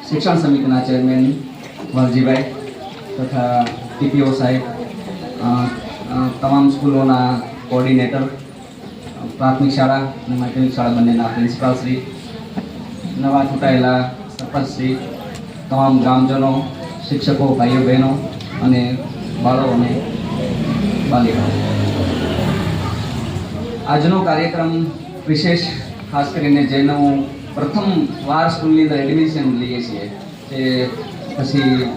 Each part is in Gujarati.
શિક્ષણ સમિતિના ચેરમેન વાલજીભાઈ તથા ટીપીઓ સાહેબ, તમામ સ્કૂલોના કોઓર્ડિનેટર, પ્રાથમિક શાળા અને માધ્યમિક શાળા બંનેના પ્રિન્સિપાલ શ્રી, નવા ચૂંટાયેલા સરપંચશ્રી, તમામ ગ્રામજનો, શિક્ષકો, ભાઈઓ બહેનો અને બાળકો અને બાલિકાઓ, આજનો કાર્યક્રમ વિશેષ ખાસ કરીને જેનું પ્રથમ વાર સ્કૂલની અંદર એડમિશન લઈએ છીએ, જે પછી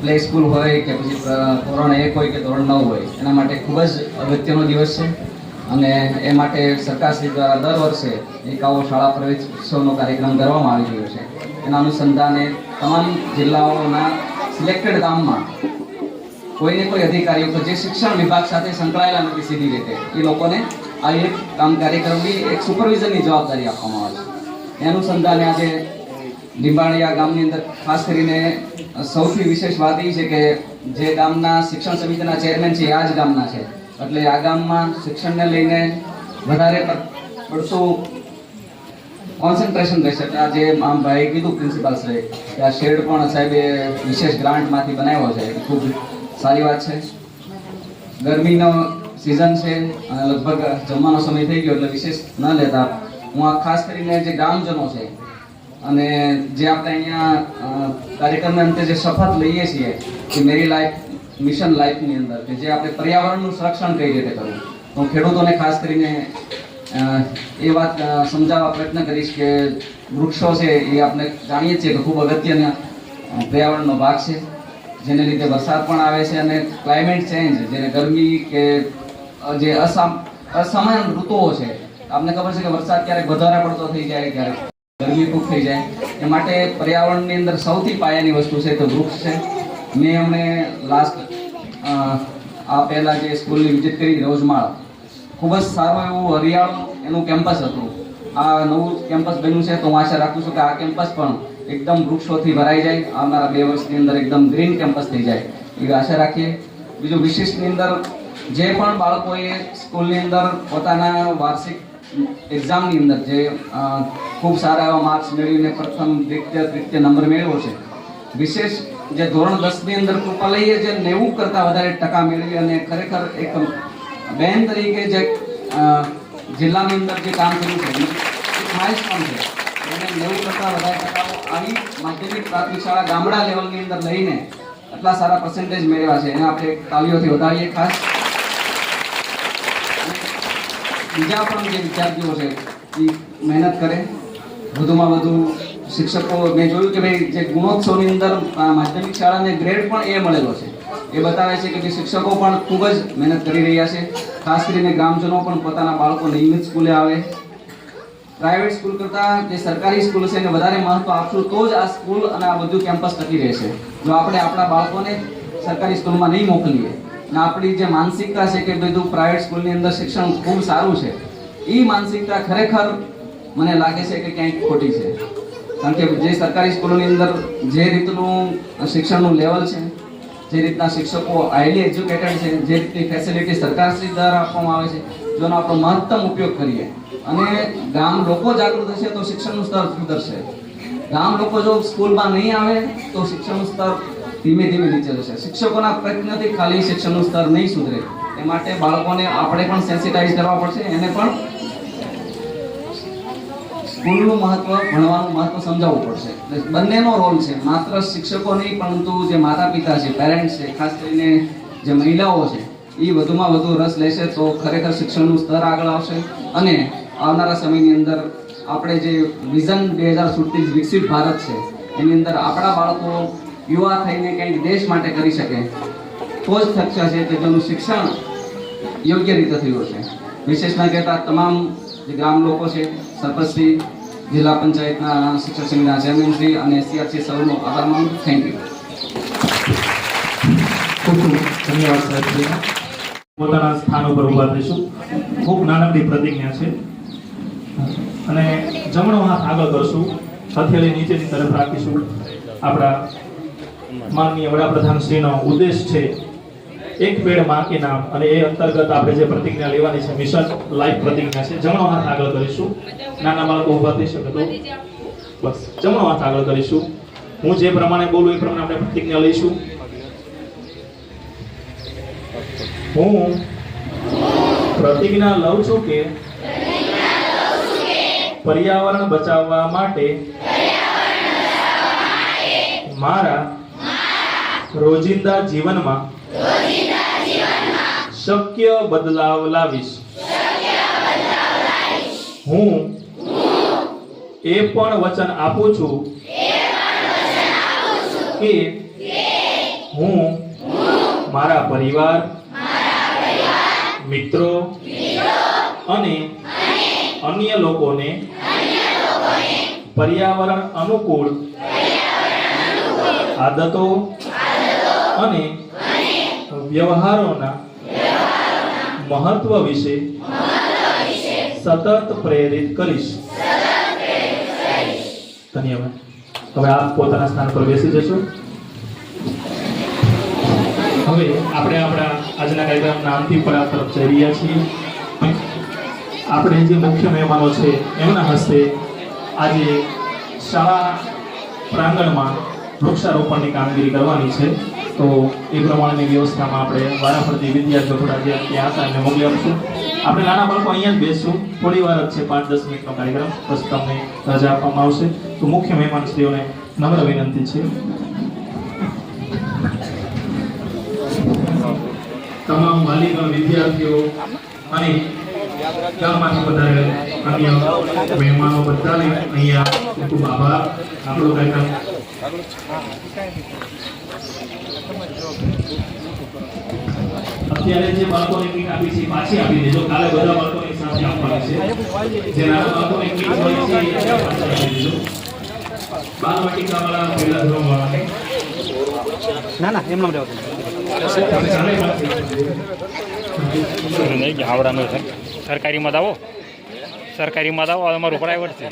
પ્લે સ્કૂલ હોય કે પછી ધોરણ 1 હોય કે ધોરણ 9 હોય, એના માટે ખૂબ જ અગત્યનો દિવસ છે. અને એ માટે સરકારશ્રી દ્વારા દર વર્ષે એક આવો શાળા પ્રવેશોત્સવનો કાર્યક્રમ કરવામાં આવી રહ્યો છે. એના અનુસંધાને તમામ જિલ્લાઓના સિલેક્ટેડ ગામમાં કોઈને કોઈ અધિકારીઓ કે જે શિક્ષણ વિભાગ સાથે સંકળાયેલા નથી સીધી રીતે, એ લોકોને આ એક કાર્યક્રમની એક સુપરવિઝનની જવાબદારી આપવામાં આવે છે. એ અનુસંધાને આજે લીંબાળિયા ગામની અંદર ખાસ કરીને સૌથી વિશેષ વાત એ છે કે જે ગામના શિક્ષણ સમિતિના ચેરમેન છે એ આ જ ગામના છે, એટલે આ ગામમાં શિક્ષણને લઈને વધારે પડતું કોન્સન્ટ્રેશન રહેશે. આજે આમ ભાઈ કીધું પ્રિન્સિપાલ સાહેબ કે આ શેડ પણ સાહેબે વિશેષ ગ્રાન્ટમાંથી બનાવ્યો છે, ખૂબ સારી વાત છે. ગરમીનો સિઝન છે અને લગભગ જમવાનો સમય થઈ ગયો એટલે વિશેષ ન લેતા હું આ ખાસ કરીને જે ગ્રામજનો છે અને જે આપણે અહીંયા કાર્યક્રમના અંતે જે શપથ લઈએ છીએ કે મેરી લાઈફ મિશન લાઈફની અંદર કે જે આપણે પર્યાવરણનું સંરક્ષણ કઈ રીતે કરવું, તો હું ખેડૂતોને ખાસ કરીને એ વાત સમજાવવા પ્રયત્ન કરીશ કે વૃક્ષો છે એ આપણે જાણીએ છીએ કે ખૂબ અગત્યના પર્યાવરણનો ભાગ છે, જેને લીધે વરસાદ પણ આવે છે અને ક્લાઇમેટ ચેન્જ, જેને ગરમી કે જે અસમાન ઋતુઓ છે, આપને ખબર છે કે વરસાદ ક્યારેક વધારે પડતો થઈ જાય, ક્યારેક ગરમી ખૂબ થઈ જાય. એ માટે પર્યાવરણની અંદર સૌથી પાયાની વસ્તુ છે તો વૃક્ષ છે. મેં અમને લાસ્ટ આ પહેલાં જે સ્કૂલની વિઝિટ કરી રોજમાળ, ખૂબ જ સારું એવું હરિયાળું એનું કેમ્પસ હતું. આ નવું કેમ્પસ બન્યું છે તો હું આશા રાખું છું કે આ કેમ્પસ પણ એકદમ વૃક્ષોથી ભરાઈ જાય, આવનારા 2 વર્ષની અંદર એકદમ ગ્રીન કેમ્પસ થઈ જાય એવી આશા રાખીએ. બીજું વિશિષ્ટની અંદર જે પણ બાળકોએ સ્કૂલની અંદર પોતાના વાર્ષિક એક્ઝામની અંદર જે ખૂબ સારા એવા માર્ક્સ મેળવીને પ્રથમ, દ્વિતીય, તૃતીય નંબર મેળવ્યો છે, વિશેષ જે ધોરણ 10ની અંદર કૃપાલઈએ જે 90 કરતાં વધારે ટકા મેળવી અને ખરેખર એક બેન તરીકે જે જિલ્લાની અંદર જે કામ કર્યું છે એક માઇલસ્ટોન છે. એને 90 કરતાં વધારે ટકાઓ આવી માધ્યમિક પ્રાથમિક શાળા ગામડા લેવલની અંદર લઈને આટલા સારા પર્સન્ટેજ મેળવ્યા છે, એને આપણે તાલીઓથી વધારીએ ખાસ. બીજા પણ જે વિદ્યાર્થીઓ છે એ મહેનત કરે, વધુમાં વધુ શિક્ષકો, મેં જોયું કે ભાઈ જે ગુણોત્સવની અંદર માધ્યમિક શાળાને ગ્રેડ પણ એ મળેલો છે, એ બતાવે છે કે શિક્ષકો પણ ખૂબ જ મહેનત કરી રહ્યા છે. ખાસ કરીને ગ્રામજનો પણ પોતાના બાળકો નિયમિત સ્કૂલે આવે. પ્રાઇવેટ સ્કૂલ કરતાં જે સરકારી સ્કૂલ છે એને વધારે મહત્વ આપશું તો જ આ સ્કૂલ અને આ બધું કેમ્પસ ટકી રહેશે. જો આપણે આપણા બાળકોને સરકારી સ્કૂલમાં નહીં મોકલીએ અને આપણી જે માનસિકતા છે કે બધું પ્રાઇવેટ સ્કૂલની અંદર શિક્ષણ ખૂબ સારું છે, એ માનસિકતા ખરેખર મને લાગે છે કે ક્યાંક ખોટી છે. કારણ કે જે સરકારી સ્કૂલોની અંદર જે રીતનું શિક્ષણનું લેવલ છે, જે રીતના શિક્ષકો હાઈલી એજ્યુકેટેડ છે, જે રીતની ફેસિલિટી સરકારશ્રી દ્વારા આપવામાં આવે છે, જેનો આપણો મહત્તમ ઉપયોગ કરીએ અને ગામ લોકો જાગૃત હશે તો શિક્ષણનું સ્તર સુધરશે. ગામ લોકો જો સ્કૂલમાં નહીં આવે તો શિક્ષણનું સ્તર ધીમે ધીમે નીચે જશે. શિક્ષકોના પ્રયત્નથી ખાલી શિક્ષણનું સ્તર નહીં સુધરે. એ માટે બાળકોને આપણે પણ સેન્સિટાઇઝ કરવા પડશે, એને પણ સ્કૂલનું મહત્વ, ભણવાનું મહત્વ સમજાવવું પડશે. બંનેનો રોલ છે, માત્ર શિક્ષકો નહીં પરંતુ જે માતા પિતા છે, પેરેન્ટ્સ છે, ખાસ કરીને જે મહિલાઓ છે, એ વધુમાં વધુ રસ લેશે તો ખરેખર શિક્ષણનું સ્તર આગળ આવશે અને આવનારા સમયની અંદર આપણે જે વિઝન 2047 વિકસિત ભારત છે એની અંદર આપણા બાળકો યુવા થઈને કંઈક દેશ માટે કરી શકે તો જ શક્ય છે કે જેનું શિક્ષણ યોગ્ય રીતે થયું છે. વિશેષમાં કહેતા તમામ જે ગ્રામ લોકો છે, સરપંચશ્રી, જિલ્લા પંચાયતના શિક્ષક સમિતિના ચેરમેનશ્રી અને સીઆરસી સૌનો આભાર માનું છું. Thank you. ખૂબ ખૂબ ધન્યવાદ સાહેબ. પોતાના સ્થાન ઉપર ઊભા થઈશું. ખૂબ નાનકડી પ્રતિજ્ઞા છે અને જમણો હાથ આગળ કરશું, હથેળી નીચેની તરફ રાખીશું. આપણા માનનીય વડાપ્રધાન શ્રીનો ઉદ્દેશ છે એક પેડ માં કે નામ, અને એ અંતર્ગત આપણે જે પ્રતિજ્ઞા લેવાની છે મિશન લાઈફ પ્રતિજ્ઞા છે. જમણો હાથ આગળ કરીશું. નાના બાળકો ઊભા થઈ શકે તો બસ જમણો હાથ આગળ કરીશું. હું જે પ્રમાણે બોલું એ પ્રમાણે આપણે પ્રતિજ્ઞા લઈશું. હું પ્રતિજ્ઞા લઉં છું કે પર્યાવરણ બચાવવા માટે મારા રોજિંદા જીવનમાં શક્ય બદલાવ લાવીશ. હું એ પણ વચન આપું છું કે હું મારા પરિવાર, મિત્રો અને અન્ય લોકોને પર્યાવરણ અનુકૂળ આદતો અને વ્યવહારોના મહત્વ વિશે સતત પ્રેરિત કરીશ. ધન્યવાદ. હવે આપ પોતાના સ્થાન પર બેસી જશો. હવે આપણે આપણા આજના કાર્યક્રમના અંતિમ પડાવ તરફ જઈ રહ્યા છીએ. આપણે જે મુખ્ય મહેમાનો છે એમના હસ્તે આજે શાળા પ્રાંગણમાં વૃક્ષારોપણની કામગીરી કરવાની છે. તો એ પ્રમાણેની વ્યવસ્થામાં આપણે વારાફરતી વિદ્યાર્થીઓ થોડા જે ત્યાં હતા એમને મોકલી આપશું. આપણે નાના બાળકો અહીંયા જ બેસશું. થોડી વાર જ છે, 5-10 મિનિટનો કાર્યક્રમ, પછી તમને રજા આપવામાં આવશે. તો મુખ્ય મહેમાન શ્રીઓને નમ્ર વિનંતી છે તમામ વાલીગણ, વિદ્યાર્થીઓ અને ગામમાંથી વધારે અન્ય મહેમાનો બધાને અહીંયા ખૂબ આભાર. આપણો કાર્યક્રમ અત્યારે જે બાળકોને કીટ આપી છે પાછી આપી દેજો. કાલે બધા બાળકોને સાથે આપવાની છે. જે નાના બાળકોને કીટ હોય છે એ પાછી આપી દેજો. બાલવાટિકાવાળા, પહેલા ધોરણવાળાને ના એમનો રહેવા નહીં આવડાનું સરકારીમાં આવો, સરકારીમાં આવો, અમારું પ્રાઇવેટ છે.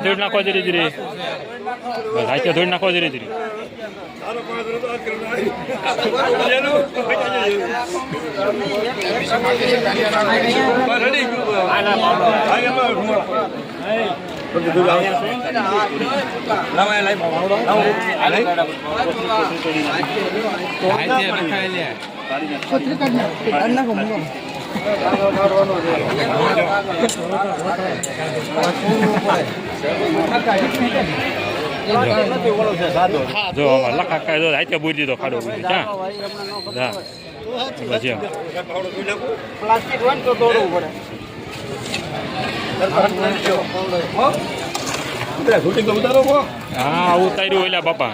ધોઈ નાખો ધીરે ધીરે, હાથે ધોઈ નાખો ધીરે ધીરે. જો લખા કાઢો હાથે બુરી દીધો ખાડો બુરી ક્યાં પછી પ્લાસ્ટિક હોય તો તોડવું પડે. હા ઉતાર્યું એટલે બાપા.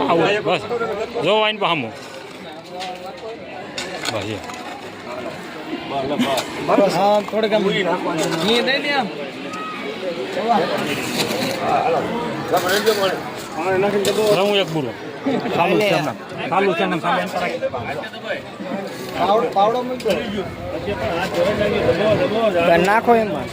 હા બસ જો આઈને પામું બસ થોડે હું એક બોલો ચાલુ છે નાખો એમાં.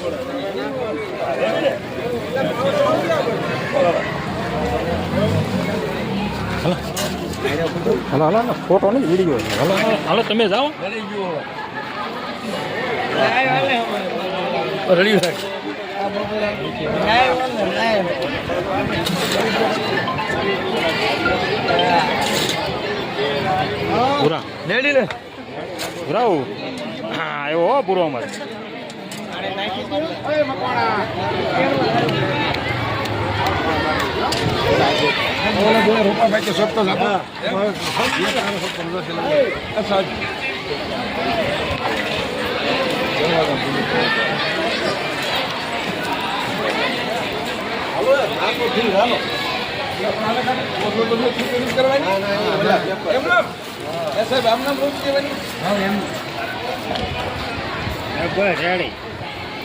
હાલો ફોટો નહીં, વિડીયો. હાલો તમે જાઓ. રેડી થાય પૂરા રેડી લે પૂરા. હા આવ્યો પૂરો અમારે. હાલો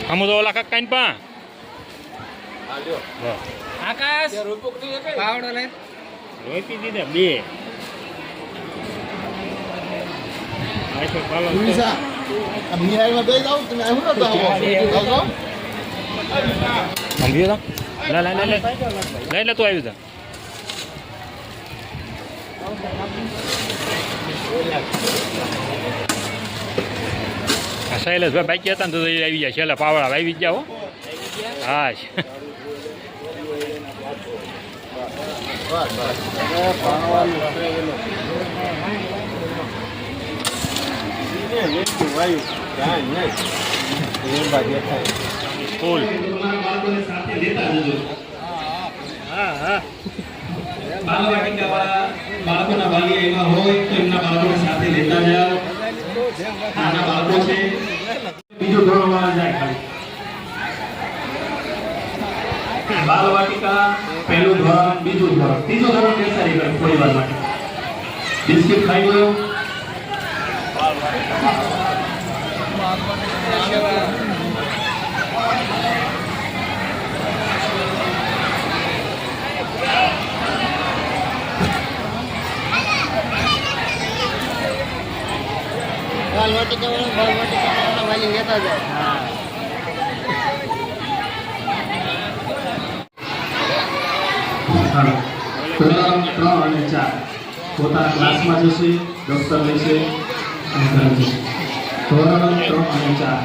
આમ તો ઓલા કાકા પા આકાશ પાવડો લે રોપી દીધા બે સમજ્યો તા લઈ લે તું આવી જા શૈલેષભાઈ બાકી હતા ને તો આવી જાય છેલ્લા પાવડા આવી જ જાઓ હા ફૂલ બાળકોના વાલી એવા હોય તો એમના બાળકોને સાથે લેતા જાઓ. નાના બાળકો છે બીજું ધોરણ વાળા જાય ખાલી બાલવાટિકા પહેલું ધોરણ બીજું ધોરણ ત્રીજું ધોરણ બેસાડી ગયું થોડી વાર માટે બિસ્કિટ ખાઈ ગયો વાલી લેતા જાય ધોરણ 3 અને 4 પોતાના ક્લાસમાં જશે દફતર લેશે અને ઘરે જશે. ધોરણ 3 અને 4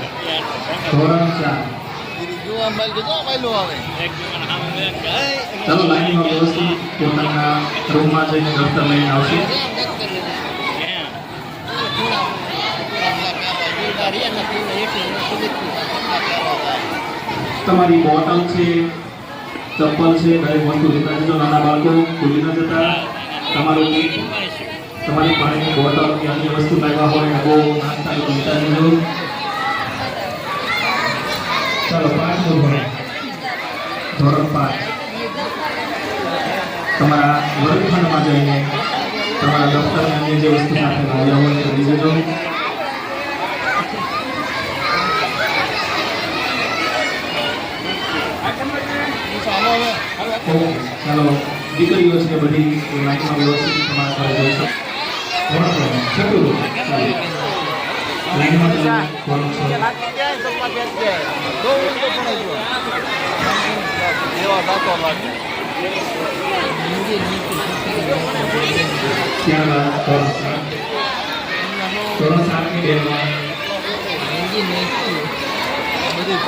ધોરણ 4 ચાલો લાઈનમાં વ્યવસ્થિત પોતાના રૂમમાં જઈને દફતર લઈને આવશે. તમારી બોટલ છે ચપ્પલ છે દરેક વસ્તુ લેતા જજો. નાના બાળકો ભૂલી ન જતા. તમારું કીટ તમારી પાણીની બોટલ કે અન્ય વસ્તુ લાવ્યા હોય ને બહુ નાસ્તા લેતા જજો. ચાલો 5 ધોરણ 5 તમારા વર્ગખંડમાં જઈને તમારા દફતરની અન્ય જે વસ્તુ સાથે લાવ્યા હોય તે લઈ જજો. ચાલો દીકરીઓ છે બધી લાઈનમાં વ્યવસ્થિત તમારા ઘરે જઈ શકો. છઠ્ઠું લાઈનમાં ધોરણ 6 ત્યારબાદ ધોરણ 7ની બેનમાં બધું